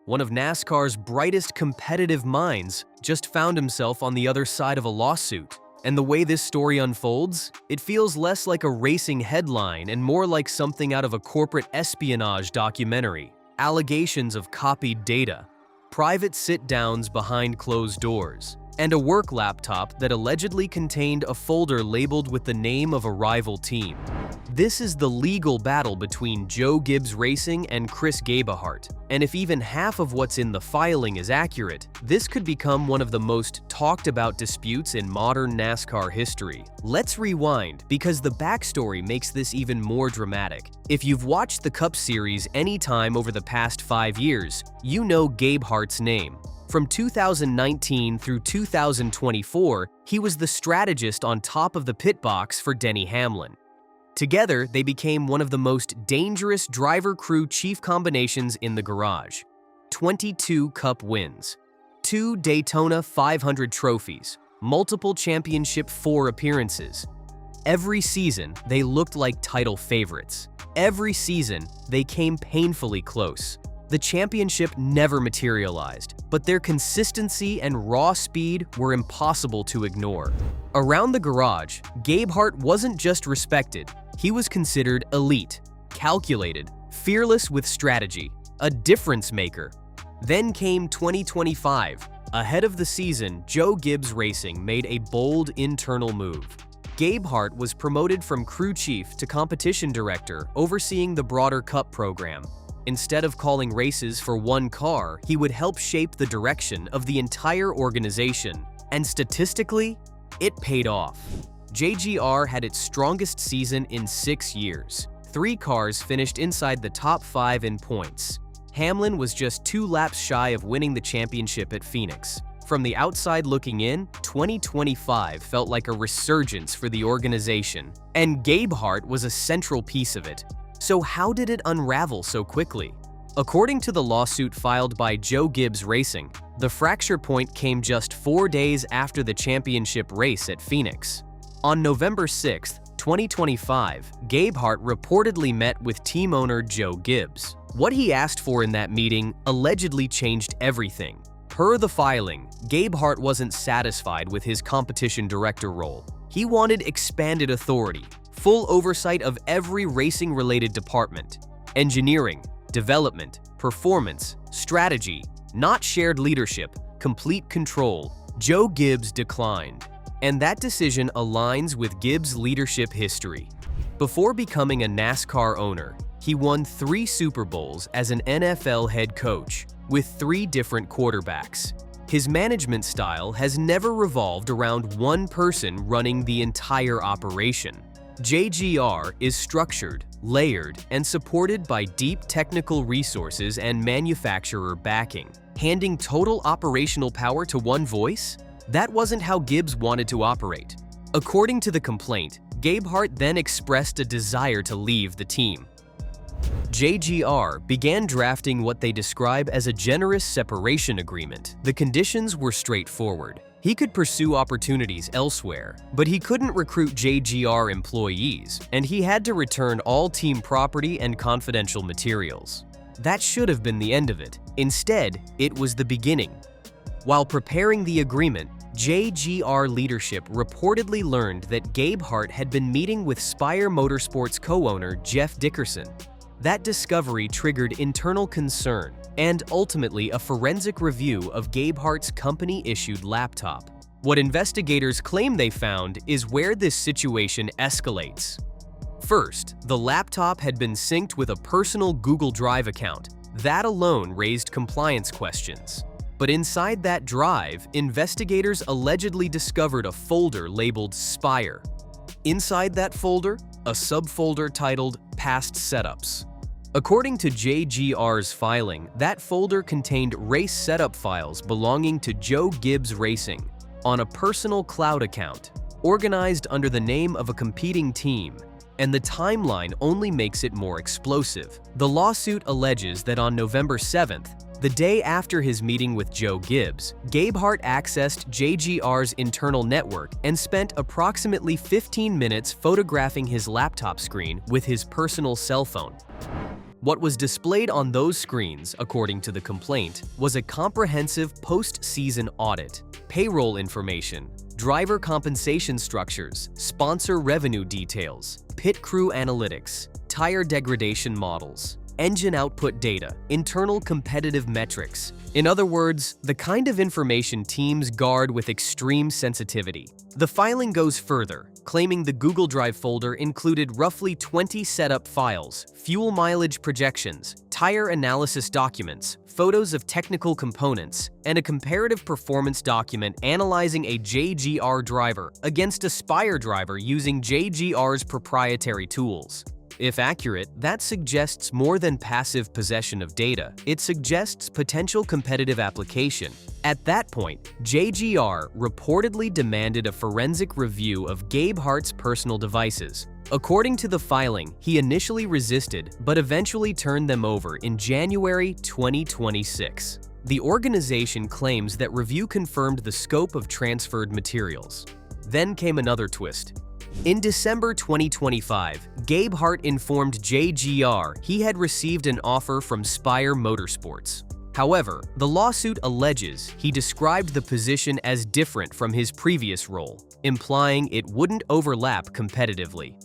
one of NASCAR's brightest competitive minds, just found himself on the other side of a lawsuit. And the way this story unfolds, it feels less like a racing headline and more like something out of a corporate espionage documentary. Allegations of copied data, private sit-downs behind closed doors, and a work laptop that allegedly contained a folder labeled with the name of a rival team. This is the legal battle between Joe Gibbs Racing and Chris Gabehart, and if even half of what's in the filing is accurate, this could become one of the most talked about disputes in modern NASCAR history. Let's rewind, because the backstory makes this even more dramatic. If you've watched the Cup Series any time over the past 5 years, you know Gabehart's name. From 2019 through 2024, he was the strategist on top of the pit box for Denny Hamlin. Together, they became one of the most dangerous driver-crew chief combinations in the garage. 22 Cup wins, 2 Daytona 500 trophies, multiple championship 4 appearances. Every season, they looked like title favorites. Every season, they came painfully close. The championship never materialized, but their consistency and raw speed were impossible to ignore. Around the garage, Gabehart wasn't just respected, he was considered elite, calculated, fearless with strategy, a difference maker. Then came 2025. Ahead of the season, Joe Gibbs Racing made a bold internal move. Gabehart was promoted from crew chief to competition director, overseeing the broader Cup program. Instead of calling races for one car, he would help shape the direction of the entire organization. And statistically, it paid off. JGR had its strongest season in 6 years. 3 cars finished inside the top 5 in points. Hamlin was just 2 laps shy of winning the championship at Phoenix. From the outside looking in, 2025 felt like a resurgence for the organization, and Gabehart was a central piece of it. So how did it unravel so quickly? According to the lawsuit filed by Joe Gibbs Racing, the fracture point came just 4 days after the championship race at Phoenix. On November 6, 2025, Gabehart reportedly met with team owner Joe Gibbs. What he asked for in that meeting allegedly changed everything. Per the filing, Gabehart wasn't satisfied with his competition director role. He wanted expanded authority, full oversight of every racing-related department, engineering, development, performance, strategy, not shared leadership, complete control. Joe Gibbs declined, and that decision aligns with Gibbs' leadership history. Before becoming a NASCAR owner, he won 3 Super Bowls as an NFL head coach, with 3 different quarterbacks. His management style has never revolved around one person running the entire operation. JGR is structured, layered, and supported by deep technical resources and manufacturer backing. Handing total operational power to one voice? That wasn't how Gibbs wanted to operate. According to the complaint, Gabehart then expressed a desire to leave the team. JGR began drafting what they describe as a generous separation agreement. The conditions were straightforward. He could pursue opportunities elsewhere, but he couldn't recruit JGR employees, and he had to return all team property and confidential materials. That should have been the end of it. Instead, it was the beginning. While preparing the agreement, JGR leadership reportedly learned that Gabehart had been meeting with Spire Motorsports co-owner Jeff Dickerson. That discovery triggered internal concern and ultimately a forensic review of Gabehart's company-issued laptop. What investigators claim they found is where this situation escalates. First, the laptop had been synced with a personal Google Drive account. That alone raised compliance questions. But inside that drive, investigators allegedly discovered a folder labeled Spire. Inside that folder, a subfolder titled Past Setups. According to JGR's filing, that folder contained race setup files belonging to Joe Gibbs Racing on a personal cloud account, organized under the name of a competing team, and the timeline only makes it more explosive. The lawsuit alleges that on November 7th, the day after his meeting with Joe Gibbs, Gabehart accessed JGR's internal network and spent approximately 15 minutes photographing his laptop screen with his personal cell phone. What was displayed on those screens, according to the complaint, was a comprehensive post-season audit, payroll information, driver compensation structures, sponsor revenue details, pit crew analytics, tire degradation models, engine output data, internal competitive metrics. In other words, the kind of information teams guard with extreme sensitivity. The filing goes further, claiming the Google Drive folder included roughly 20 setup files, fuel mileage projections, tire analysis documents, photos of technical components, and a comparative performance document analyzing a JGR driver against a Spire driver using JGR's proprietary tools. If accurate, that suggests more than passive possession of data. It suggests potential competitive application. At that point, JGR reportedly demanded a forensic review of Gabehart's personal devices. According to the filing, he initially resisted, but eventually turned them over in January 2026. The organization claims that review confirmed the scope of transferred materials. Then came another twist. In December 2025, Gabehart informed JGR he had received an offer from Spire Motorsports. However, the lawsuit alleges he described the position as different from his previous role, implying it wouldn't overlap competitively.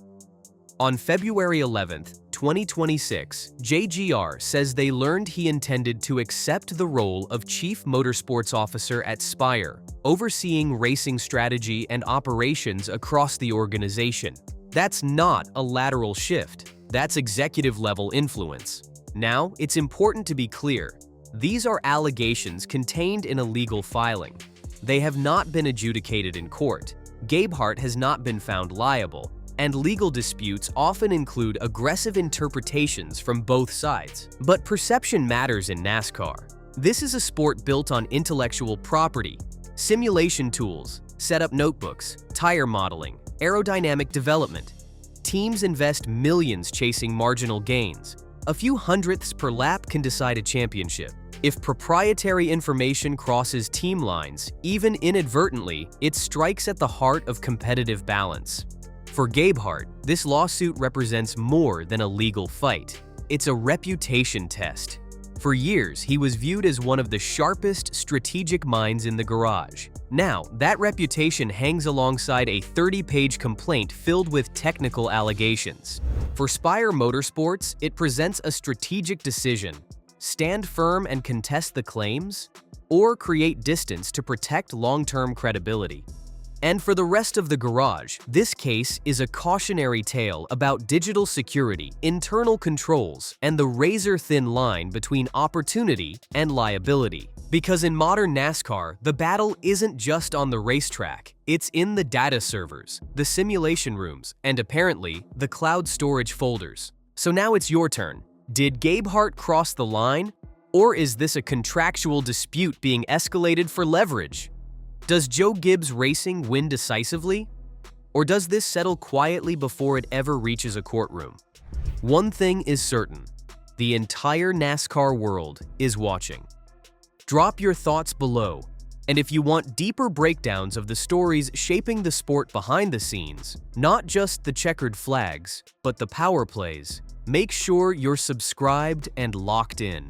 On February 11, 2026, JGR says they learned he intended to accept the role of Chief Motorsports Officer at Spire, overseeing racing strategy and operations across the organization. That's not a lateral shift. That's executive-level influence. Now, it's important to be clear. These are allegations contained in a legal filing. They have not been adjudicated in court. Gabehart has not been found liable, and legal disputes often include aggressive interpretations from both sides. But perception matters in NASCAR. This is a sport built on intellectual property, simulation tools, setup notebooks, tire modeling, aerodynamic development. Teams invest millions chasing marginal gains. A few hundredths per lap can decide a championship. If proprietary information crosses team lines, even inadvertently, it strikes at the heart of competitive balance. For Gabehart, this lawsuit represents more than a legal fight. It's a reputation test. For years, he was viewed as one of the sharpest strategic minds in the garage. Now, that reputation hangs alongside a 30-page complaint filled with technical allegations. For Spire Motorsports, it presents a strategic decision: stand firm and contest the claims, or create distance to protect long-term credibility. And for the rest of the garage, this case is a cautionary tale about digital security, internal controls, and the razor-thin line between opportunity and liability. Because in modern NASCAR, the battle isn't just on the racetrack, it's in the data servers, the simulation rooms, and apparently, the cloud storage folders. So now it's your turn. Did Gabehart cross the line? Or is this a contractual dispute being escalated for leverage? Does Joe Gibbs Racing win decisively? Or does this settle quietly before it ever reaches a courtroom? One thing is certain: the entire NASCAR world is watching. Drop your thoughts below, and if you want deeper breakdowns of the stories shaping the sport behind the scenes, not just the checkered flags, but the power plays, make sure you're subscribed and locked in.